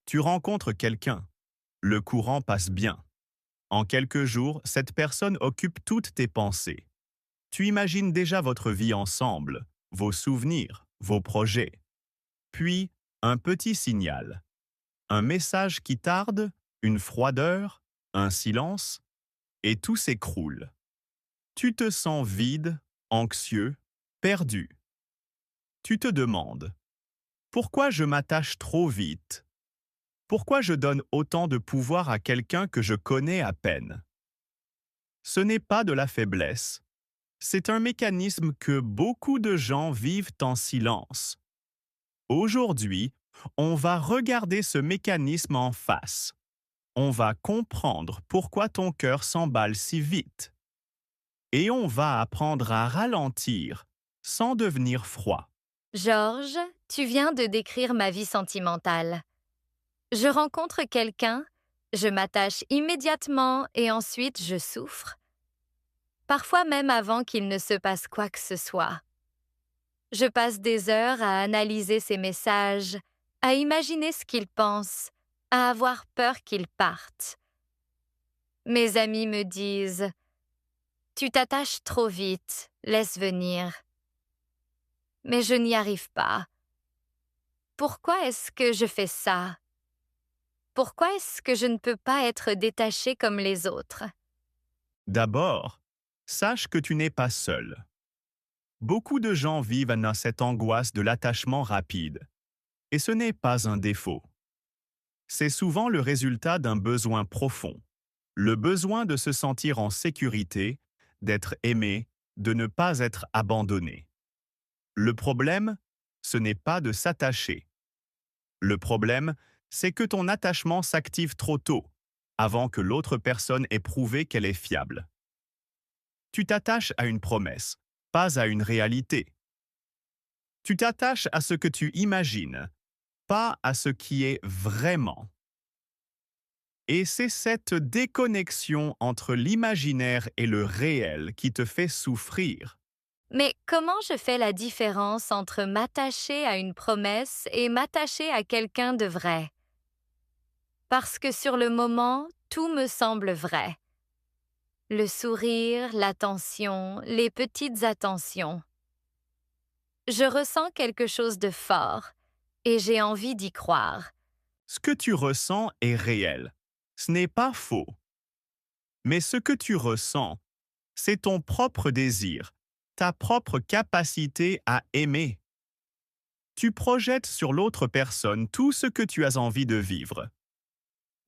Tu rencontres quelqu'un. Le courant passe bien. En quelques jours, cette personne occupe toutes tes pensées. Tu imagines déjà votre vie ensemble, vos souvenirs, vos projets. Puis, un petit signal. Un message qui tarde, une froideur, un silence, et tout s'écroule. Tu te sens vide, anxieux, perdu. Tu te demandes, pourquoi je m'attache trop vite? Pourquoi je donne autant de pouvoir à quelqu'un que je connais à peine? Ce n'est pas de la faiblesse. C'est un mécanisme que beaucoup de gens vivent en silence. Aujourd'hui, on va regarder ce mécanisme en face. On va comprendre pourquoi ton cœur s'emballe si vite. Et on va apprendre à ralentir sans devenir froid. Georges, tu viens de décrire ma vie sentimentale. Je rencontre quelqu'un, je m'attache immédiatement et ensuite je souffre. Parfois même avant qu'il ne se passe quoi que ce soit. Je passe des heures à analyser ses messages, à imaginer ce qu'il pense, à avoir peur qu'il parte. Mes amis me disent « Tu t'attaches trop vite, laisse venir ». Mais je n'y arrive pas. Pourquoi est-ce que je fais ça? Pourquoi est-ce que je ne peux pas être détachée comme les autres? D'abord, sache que tu n'es pas seul. Beaucoup de gens vivent dans cette angoisse de l'attachement rapide. Et ce n'est pas un défaut. C'est souvent le résultat d'un besoin profond. Le besoin de se sentir en sécurité, d'être aimé, de ne pas être abandonné. Le problème, ce n'est pas de s'attacher. Le problème, c'est que ton attachement s'active trop tôt, avant que l'autre personne ait prouvé qu'elle est fiable. Tu t'attaches à une promesse, pas à une réalité. Tu t'attaches à ce que tu imagines, pas à ce qui est vraiment. Et c'est cette déconnexion entre l'imaginaire et le réel qui te fait souffrir. Mais comment je fais la différence entre m'attacher à une promesse et m'attacher à quelqu'un de vrai? Parce que sur le moment, tout me semble vrai. Le sourire, l'attention, les petites attentions. Je ressens quelque chose de fort et j'ai envie d'y croire. Ce que tu ressens est réel. Ce n'est pas faux. Mais ce que tu ressens, c'est ton propre désir, ta propre capacité à aimer. Tu projettes sur l'autre personne tout ce que tu as envie de vivre.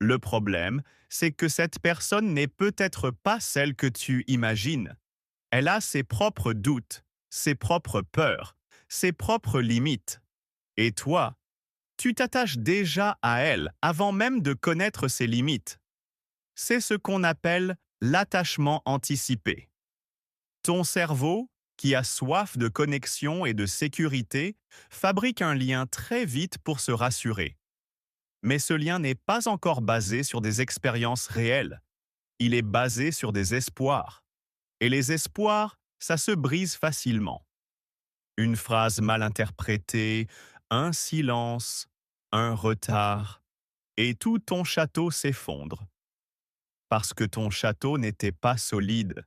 Le problème, c'est que cette personne n'est peut-être pas celle que tu imagines. Elle a ses propres doutes, ses propres peurs, ses propres limites. Et toi, tu t'attaches déjà à elle avant même de connaître ses limites. C'est ce qu'on appelle l'attachement anticipé. Ton cerveau, qui a soif de connexion et de sécurité, fabrique un lien très vite pour se rassurer. Mais ce lien n'est pas encore basé sur des expériences réelles. Il est basé sur des espoirs. Et les espoirs, ça se brise facilement. Une phrase mal interprétée, un silence, un retard, et tout ton château s'effondre. Parce que ton château n'était pas solide.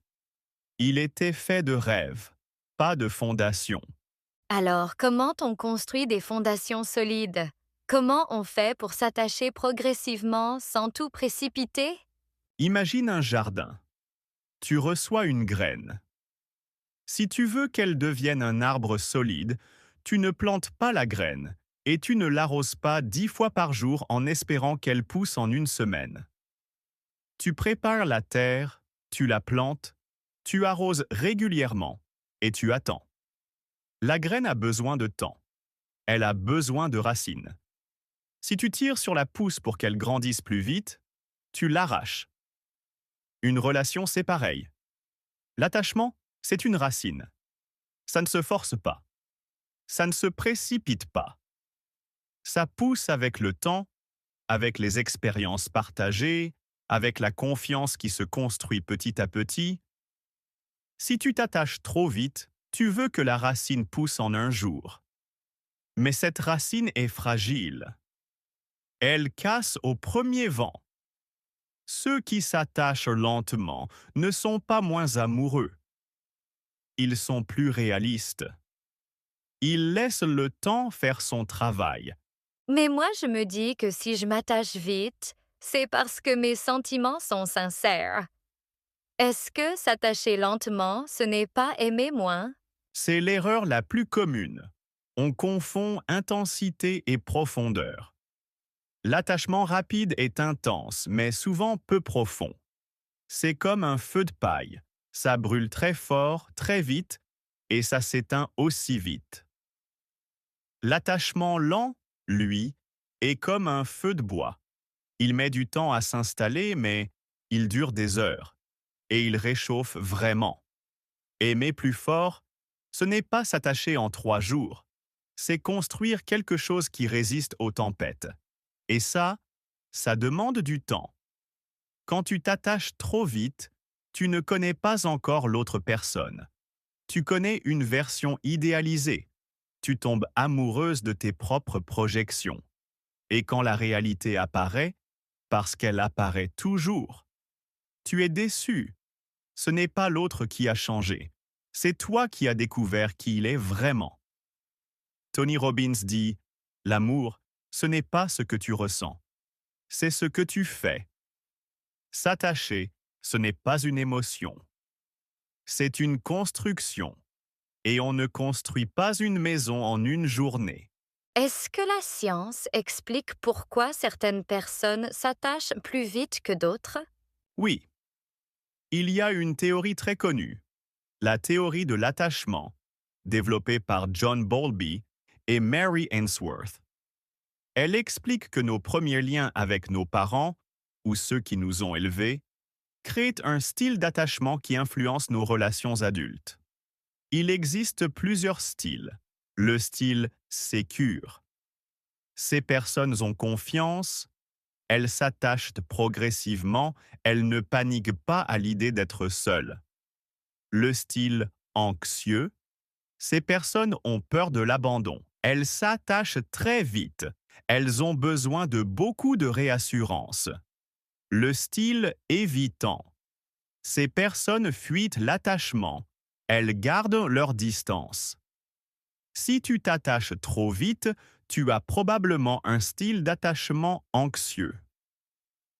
Il était fait de rêves, pas de fondations. Alors, comment on construit des fondations solides? Comment on fait pour s'attacher progressivement sans tout précipiter? Imagine un jardin. Tu reçois une graine. Si tu veux qu'elle devienne un arbre solide, tu ne plantes pas la graine et tu ne l'arroses pas 10 fois par jour en espérant qu'elle pousse en une semaine. Tu prépares la terre, tu la plantes, tu arroses régulièrement et tu attends. La graine a besoin de temps. Elle a besoin de racines. Si tu tires sur la pousse pour qu'elle grandisse plus vite, tu l'arraches. Une relation, c'est pareil. L'attachement, c'est une racine. Ça ne se force pas. Ça ne se précipite pas. Ça pousse avec le temps, avec les expériences partagées, avec la confiance qui se construit petit à petit. Si tu t'attaches trop vite, tu veux que la racine pousse en un jour. Mais cette racine est fragile. Elle casse au premier vent. Ceux qui s'attachent lentement ne sont pas moins amoureux. Ils sont plus réalistes. Ils laissent le temps faire son travail. Mais moi, je me dis que si je m'attache vite, c'est parce que mes sentiments sont sincères. Est-ce que s'attacher lentement, ce n'est pas aimer moins? C'est l'erreur la plus commune. On confond intensité et profondeur. L'attachement rapide est intense, mais souvent peu profond. C'est comme un feu de paille. Ça brûle très fort, très vite, et ça s'éteint aussi vite. L'attachement lent, lui, est comme un feu de bois. Il met du temps à s'installer, mais il dure des heures. Et il réchauffe vraiment. Aimer plus fort, ce n'est pas s'attacher en 3 jours. C'est construire quelque chose qui résiste aux tempêtes. Et ça demande du temps. Quand tu t'attaches trop vite, tu ne connais pas encore l'autre personne. Tu connais une version idéalisée. Tu tombes amoureuse de tes propres projections. Et quand la réalité apparaît, parce qu'elle apparaît toujours, tu es déçu. Ce n'est pas l'autre qui a changé. C'est toi qui as découvert qui il est vraiment. Tony Robbins dit, l'amour, ce n'est pas ce que tu ressens. C'est ce que tu fais. S'attacher, ce n'est pas une émotion. C'est une construction. Et on ne construit pas une maison en une journée. Est-ce que la science explique pourquoi certaines personnes s'attachent plus vite que d'autres? Oui, il y a une théorie très connue, la théorie de l'attachement, développée par John Bowlby et Mary Ainsworth. Elle explique que nos premiers liens avec nos parents, ou ceux qui nous ont élevés, créent un style d'attachement qui influence nos relations adultes. Il existe plusieurs styles. Le style sécure. Ces personnes ont confiance, elles s'attachent progressivement, elles ne paniquent pas à l'idée d'être seules. Le style anxieux. Ces personnes ont peur de l'abandon. Elles s'attachent très vite. Elles ont besoin de beaucoup de réassurance. Le style évitant. Ces personnes fuient l'attachement. Elles gardent leur distance. Si tu t'attaches trop vite, tu as probablement un style d'attachement anxieux.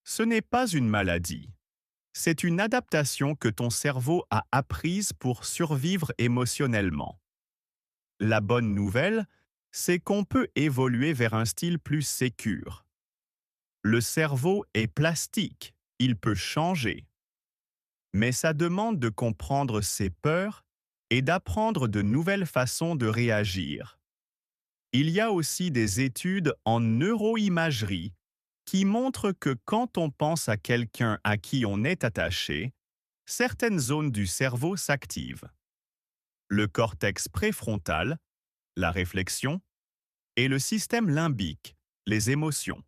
Ce n'est pas une maladie. C'est une adaptation que ton cerveau a apprise pour survivre émotionnellement. La bonne nouvelle, c'est qu'on peut évoluer vers un style plus sécure. Le cerveau est plastique, il peut changer. Mais ça demande de comprendre ses peurs et d'apprendre de nouvelles façons de réagir. Il y a aussi des études en neuroimagerie qui montrent que quand on pense à quelqu'un à qui on est attaché, certaines zones du cerveau s'activent. Le cortex préfrontal, la réflexion, et le système limbique, les émotions.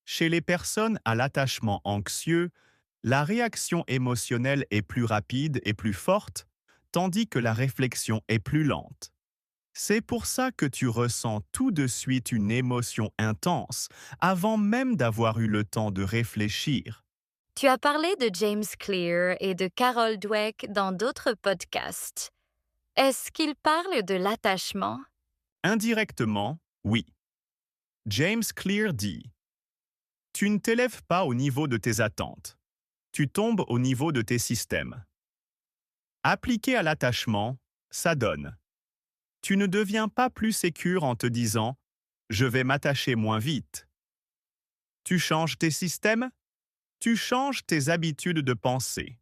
Chez les personnes à l'attachement anxieux, la réaction émotionnelle est plus rapide et plus forte, tandis que la réflexion est plus lente. C'est pour ça que tu ressens tout de suite une émotion intense, avant même d'avoir eu le temps de réfléchir. Tu as parlé de James Clear et de Carol Dweck dans d'autres podcasts. Est-ce qu'ils parlent de l'attachement? Indirectement, oui. James Clear dit « Tu ne t'élèves pas au niveau de tes attentes. Tu tombes au niveau de tes systèmes. » Appliqué à l'attachement, ça donne. Tu ne deviens pas plus sécure en te disant « Je vais m'attacher moins vite ». Tu changes tes systèmes, tu changes tes habitudes de pensée.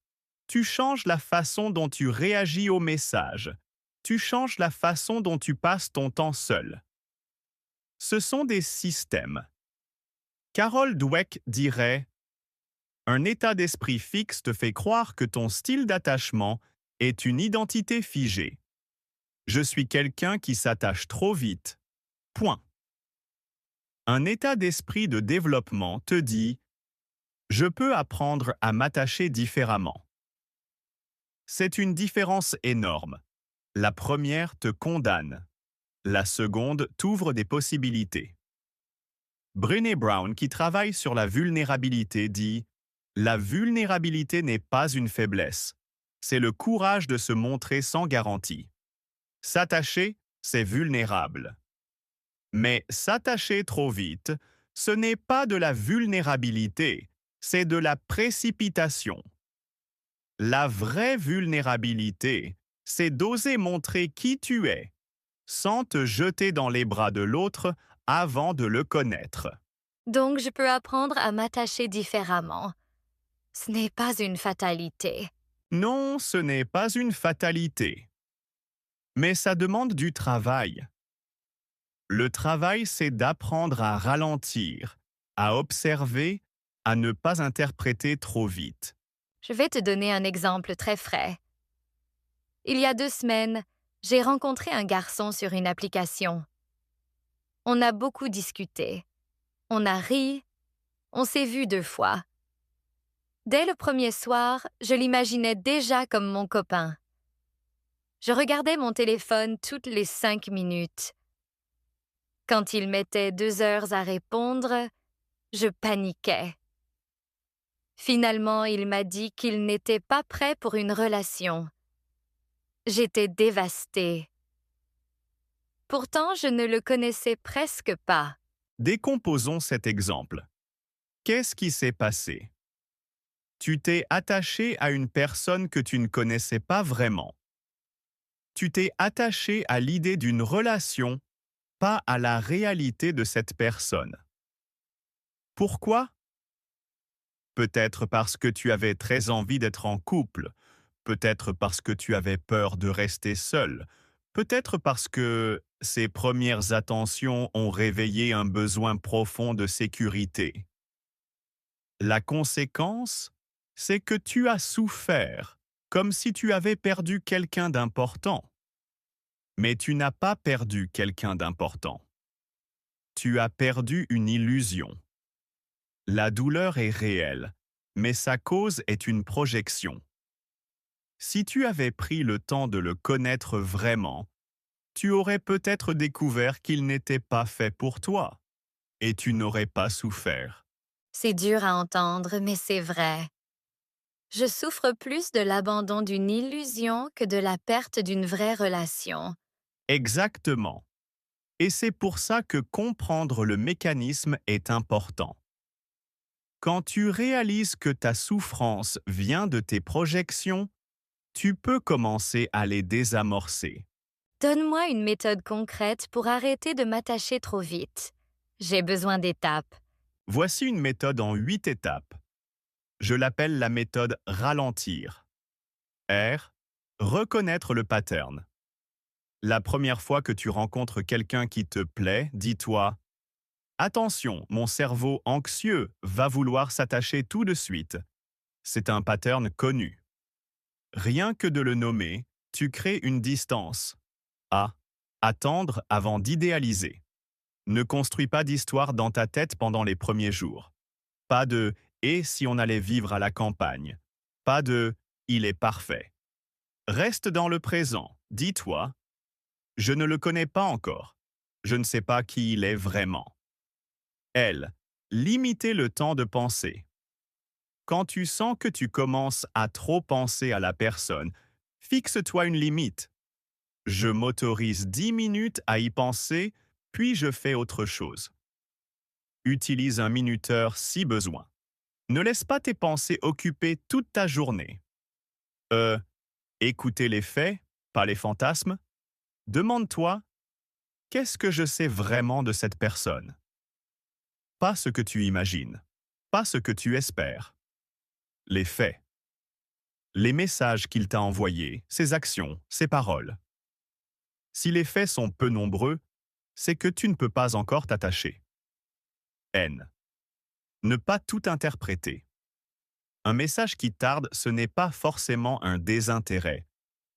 Tu changes la façon dont tu réagis aux messages. Tu changes la façon dont tu passes ton temps seul. Ce sont des systèmes. Carol Dweck dirait « Un état d'esprit fixe te fait croire que ton style d'attachement est une identité figée. Je suis quelqu'un qui s'attache trop vite. Point. Un état d'esprit de développement te dit « Je peux apprendre à m'attacher différemment. » C'est une différence énorme. La première te condamne. La seconde t'ouvre des possibilités. Brené Brown, qui travaille sur la vulnérabilité, dit « La vulnérabilité n'est pas une faiblesse. C'est le courage de se montrer sans garantie. S'attacher, c'est vulnérable. Mais s'attacher trop vite, ce n'est pas de la vulnérabilité, c'est de la précipitation. La vraie vulnérabilité, c'est d'oser montrer qui tu es, sans te jeter dans les bras de l'autre avant de le connaître. Donc, je peux apprendre à m'attacher différemment. Ce n'est pas une fatalité. Non, ce n'est pas une fatalité. Mais ça demande du travail. Le travail, c'est d'apprendre à ralentir, à observer, à ne pas interpréter trop vite. Je vais te donner un exemple très frais. Il y a 2 semaines, j'ai rencontré un garçon sur une application. On a beaucoup discuté. On a ri. On s'est vu 2 fois. Dès le premier soir, je l'imaginais déjà comme mon copain. Je regardais mon téléphone toutes les 5 minutes. Quand il mettait 2 heures à répondre, je paniquais. Finalement, il m'a dit qu'il n'était pas prêt pour une relation. J'étais dévastée. Pourtant, je ne le connaissais presque pas. Décomposons cet exemple. Qu'est-ce qui s'est passé? Tu t'es attaché à une personne que tu ne connaissais pas vraiment. Tu t'es attaché à l'idée d'une relation, pas à la réalité de cette personne. Pourquoi? Peut-être parce que tu avais très envie d'être en couple, peut-être parce que tu avais peur de rester seul, peut-être parce que ces premières attentions ont réveillé un besoin profond de sécurité. La conséquence, c'est que tu as souffert, comme si tu avais perdu quelqu'un d'important. Mais tu n'as pas perdu quelqu'un d'important. Tu as perdu une illusion. La douleur est réelle, mais sa cause est une projection. Si tu avais pris le temps de le connaître vraiment, tu aurais peut-être découvert qu'il n'était pas fait pour toi, et tu n'aurais pas souffert. C'est dur à entendre, mais c'est vrai. Je souffre plus de l'abandon d'une illusion que de la perte d'une vraie relation. Exactement. Et c'est pour ça que comprendre le mécanisme est important. Quand tu réalises que ta souffrance vient de tes projections, tu peux commencer à les désamorcer. Donne-moi une méthode concrète pour arrêter de m'attacher trop vite. J'ai besoin d'étapes. Voici une méthode en 8 étapes. Je l'appelle la méthode ralentir. R. Reconnaître le pattern. La première fois que tu rencontres quelqu'un qui te plaît, dis-toi « Attention, mon cerveau anxieux va vouloir s'attacher tout de suite. » C'est un pattern connu. Rien que de le nommer, tu crées une distance. A. Attendre avant d'idéaliser. Ne construis pas d'histoire dans ta tête pendant les premiers jours. Pas de « et si on allait vivre à la campagne ?» Pas de « il est parfait ». Reste dans le présent. Dis-toi « je ne le connais pas encore. Je ne sais pas qui il est vraiment. » L. Limiter le temps de penser. Quand tu sens que tu commences à trop penser à la personne, fixe-toi une limite. Je m'autorise 10 minutes à y penser, puis je fais autre chose. Utilise un minuteur si besoin. Ne laisse pas tes pensées occuper toute ta journée. Écouter les faits, pas les fantasmes. Demande-toi, qu'est-ce que je sais vraiment de cette personne? Pas ce que tu imagines, pas ce que tu espères. Les faits. Les messages qu'il t'a envoyés, ses actions, ses paroles. Si les faits sont peu nombreux, c'est que tu ne peux pas encore t'attacher. N. Ne pas tout interpréter. Un message qui tarde, ce n'est pas forcément un désintérêt.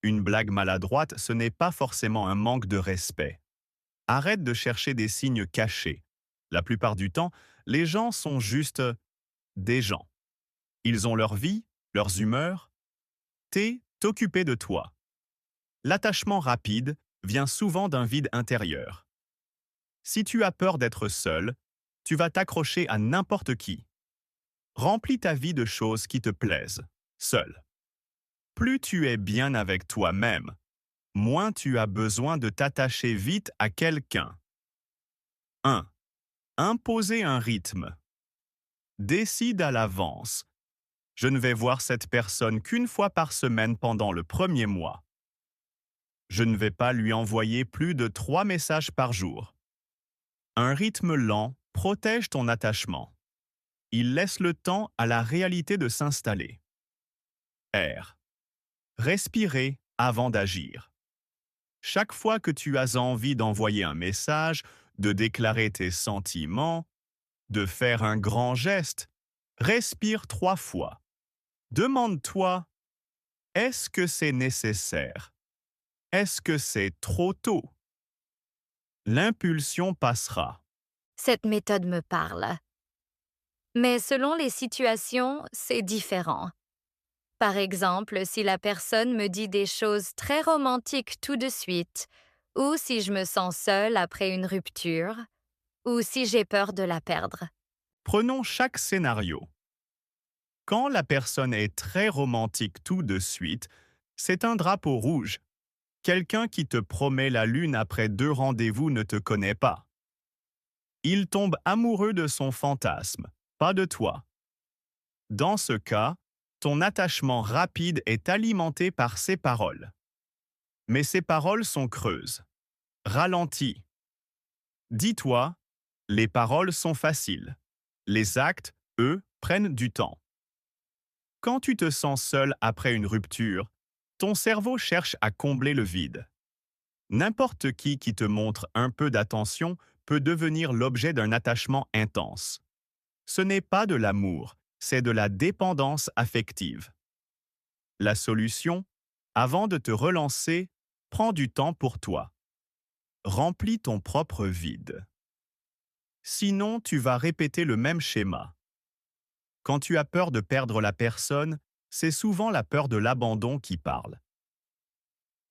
Une blague maladroite, ce n'est pas forcément un manque de respect. Arrête de chercher des signes cachés. La plupart du temps, les gens sont juste des gens. Ils ont leur vie, leurs humeurs. T'occuper de toi. L'attachement rapide vient souvent d'un vide intérieur. Si tu as peur d'être seul, Tu vas t'accrocher à n'importe qui. Remplis ta vie de choses qui te plaisent, seul. Plus tu es bien avec toi-même, moins tu as besoin de t'attacher vite à quelqu'un. 1. Imposer un rythme. Décide à l'avance. Je ne vais voir cette personne qu'une fois par semaine pendant le premier mois. Je ne vais pas lui envoyer plus de 3 messages par jour. Un rythme lent protège ton attachement. Il laisse le temps à la réalité de s'installer. R. Respirer avant d'agir. Chaque fois que tu as envie d'envoyer un message, de déclarer tes sentiments, de faire un grand geste, respire 3 fois. Demande-toi, est-ce que c'est nécessaire? Est-ce que c'est trop tôt? L'impulsion passera. Cette méthode me parle. Mais selon les situations, c'est différent. Par exemple, si la personne me dit des choses très romantiques tout de suite, ou si je me sens seule après une rupture, ou si j'ai peur de la perdre. Prenons chaque scénario. Quand la personne est très romantique tout de suite, c'est un drapeau rouge. Quelqu'un qui te promet la lune après 2 rendez-vous ne te connaît pas. Il tombe amoureux de son fantasme, pas de toi. Dans ce cas, ton attachement rapide est alimenté par ses paroles. Mais ces paroles sont creuses. Ralentis. Dis-toi, les paroles sont faciles. Les actes, eux, prennent du temps. Quand tu te sens seul après une rupture, ton cerveau cherche à combler le vide. N'importe qui te montre un peu d'attention peut devenir l'objet d'un attachement intense. Ce n'est pas de l'amour, c'est de la dépendance affective. La solution, avant de te relancer, prends du temps pour toi. Remplis ton propre vide. Sinon, tu vas répéter le même schéma. Quand tu as peur de perdre la personne, c'est souvent la peur de l'abandon qui parle.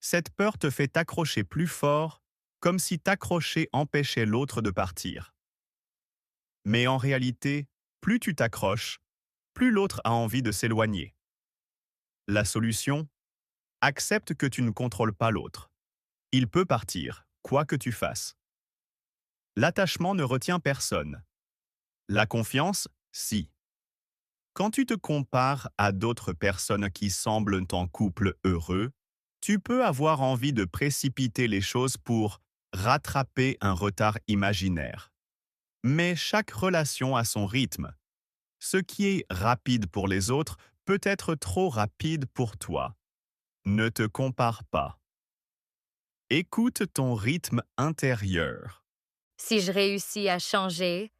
Cette peur te fait t'accrocher plus fort, comme si t'accrocher empêchait l'autre de partir. Mais en réalité, plus tu t'accroches, plus l'autre a envie de s'éloigner. La solution? Accepte que tu ne contrôles pas l'autre. Il peut partir, quoi que tu fasses. L'attachement ne retient personne. La confiance, si. Quand tu te compares à d'autres personnes qui semblent en couple heureux, tu peux avoir envie de précipiter les choses pour rattraper un retard imaginaire. Mais chaque relation a son rythme. Ce qui est rapide pour les autres peut être trop rapide pour toi. Ne te compare pas. Écoute ton rythme intérieur. Si je réussis à changer,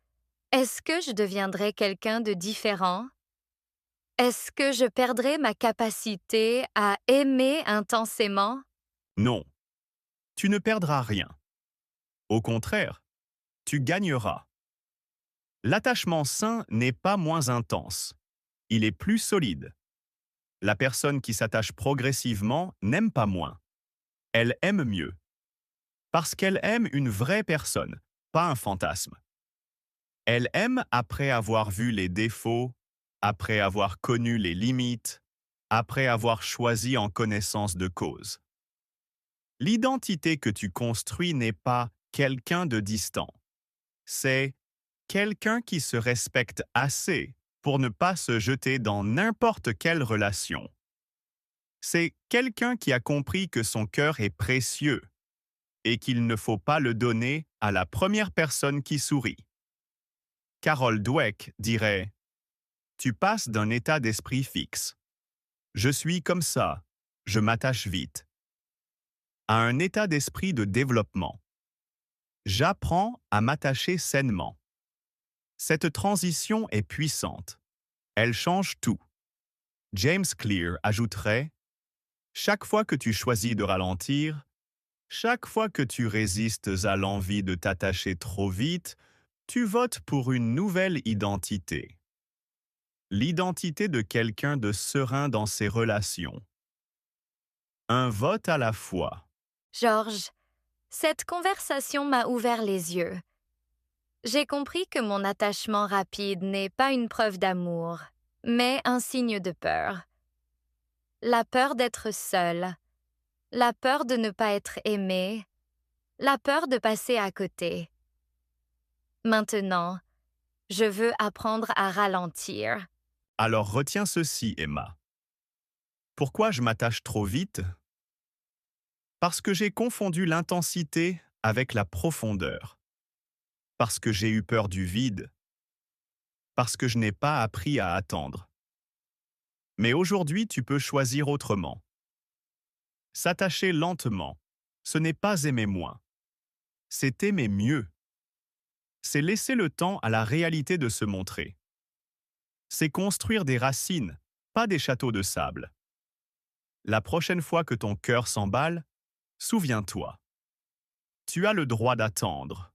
est-ce que je deviendrai quelqu'un de différent? Est-ce que je perdrai ma capacité à aimer intensément? Non, tu ne perdras rien. Au contraire, tu gagneras. L'attachement sain n'est pas moins intense. Il est plus solide. La personne qui s'attache progressivement n'aime pas moins. Elle aime mieux. Parce qu'elle aime une vraie personne, pas un fantasme. Elle aime après avoir vu les défauts, après avoir connu les limites, après avoir choisi en connaissance de cause. L'identité que tu construis n'est pas quelqu'un de distant. C'est quelqu'un qui se respecte assez pour ne pas se jeter dans n'importe quelle relation. C'est quelqu'un qui a compris que son cœur est précieux et qu'il ne faut pas le donner à la première personne qui sourit. Carol Dweck dirait « Tu passes d'un état d'esprit fixe. Je suis comme ça, je m'attache vite. À un état d'esprit de développement. J'apprends à m'attacher sainement. Cette transition est puissante. Elle change tout. » James Clear ajouterait « Chaque fois que tu choisis de ralentir, chaque fois que tu résistes à l'envie de t'attacher trop vite, tu votes pour une nouvelle identité. L'identité de quelqu'un de serein dans ses relations. Un vote à la fois. Georges, cette conversation m'a ouvert les yeux. J'ai compris que mon attachement rapide n'est pas une preuve d'amour, mais un signe de peur. La peur d'être seule, la peur de ne pas être aimée, la peur de passer à côté. Maintenant, je veux apprendre à ralentir. Alors retiens ceci, Emma. Pourquoi je m'attache trop vite? Parce que j'ai confondu l'intensité avec la profondeur. Parce que j'ai eu peur du vide. Parce que je n'ai pas appris à attendre. Mais aujourd'hui, tu peux choisir autrement. S'attacher lentement, ce n'est pas aimer moins. C'est aimer mieux. C'est laisser le temps à la réalité de se montrer. C'est construire des racines, pas des châteaux de sable. La prochaine fois que ton cœur s'emballe, souviens-toi. Tu as le droit d'attendre.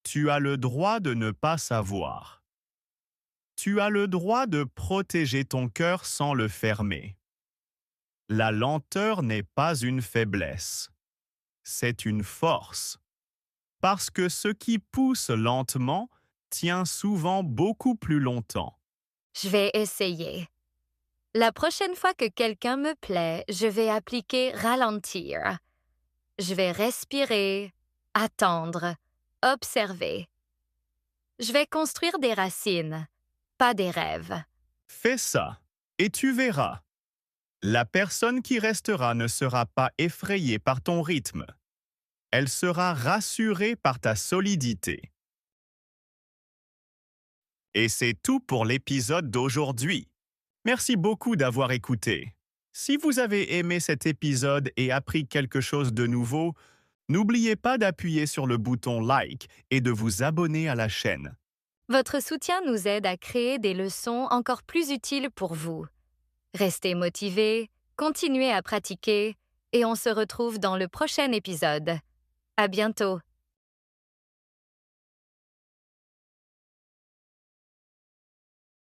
Tu as le droit de ne pas savoir. Tu as le droit de protéger ton cœur sans le fermer. La lenteur n'est pas une faiblesse. C'est une force. Parce que ce qui pousse lentement tient souvent beaucoup plus longtemps. Je vais essayer. La prochaine fois que quelqu'un me plaît, je vais appliquer ralentir. Je vais respirer, attendre, observer. Je vais construire des racines, pas des rêves. Fais ça, et tu verras. La personne qui restera ne sera pas effrayée par ton rythme. Elle sera rassurée par ta solidité. Et c'est tout pour l'épisode d'aujourd'hui. Merci beaucoup d'avoir écouté. Si vous avez aimé cet épisode et appris quelque chose de nouveau, n'oubliez pas d'appuyer sur le bouton like et de vous abonner à la chaîne. Votre soutien nous aide à créer des leçons encore plus utiles pour vous. Restez motivés, continuez à pratiquer et on se retrouve dans le prochain épisode. À bientôt!